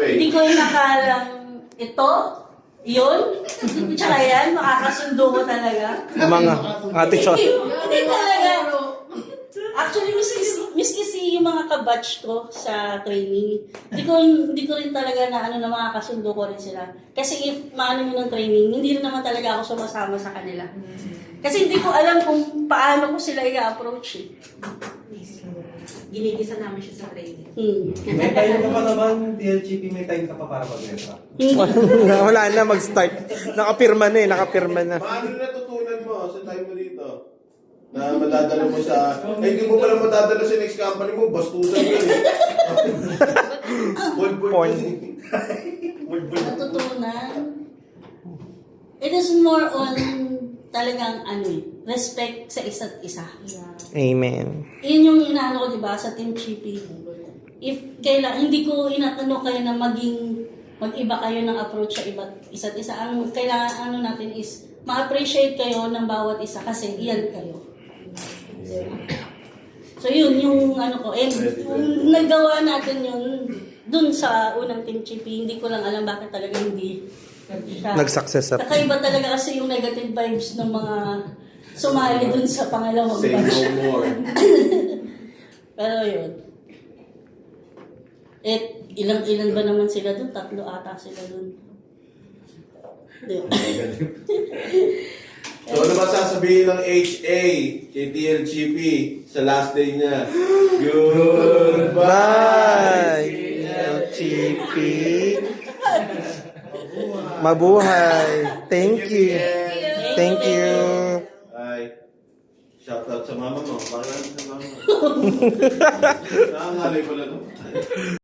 Hindi ko inakalang ito, yun, tsaka yan, makakasundo ko talaga. Mga ate Chos. Hindi talaga. Actually, miski yung mga kabatch ko sa training, hindi ko rin talaga na makakasundo ko rin sila. Kasi if maano mo ng training, hindi rin naman talaga ako sumasama sa kanila. Kasi hindi ko alam kung paano ko sila i-approach eh. Ginigisa namin siya sa training. May time ka pa naman, DLGP, may time ka pa para mag-resa. Wala na mag-start. Nakapirma na eh, nakapirma na. Paano natutunan mo sa time mo dito? Na madadala mo sa... hindi mo pala madadala sa next company mo, bastusan yun eh. Porn. Natutunan. It is more on talagang respect sa isa't isa. Amen. Yun yung inaano ko, di ba, sa Team Chippy. If hindi ko inatano kayo na mag-iba kayo ng approach sa isa't isa. Ang kailangan natin is ma-appreciate kayo ng bawat isa kasi iyan kayo. So yun, yung ko. And nagawa natin yun dun sa unang Team Chippy. Hindi ko lang alam bakit talaga hindi siya. Nag-success up. Kakaiba talaga kasi yung negative vibes ng mga sumali dun sa pangalawang Say batch. no more. Pero yun. Ilan ba naman sila dun? 3 ata sila dun. So ano ba sasabihin ng HA kay TLGP sa last day niya? Bye! LGP. Mabuhay. Thank you. Thank you. Ay, shout out sa mama mo. Bakit sa mama mo? Nakangalay ko lang.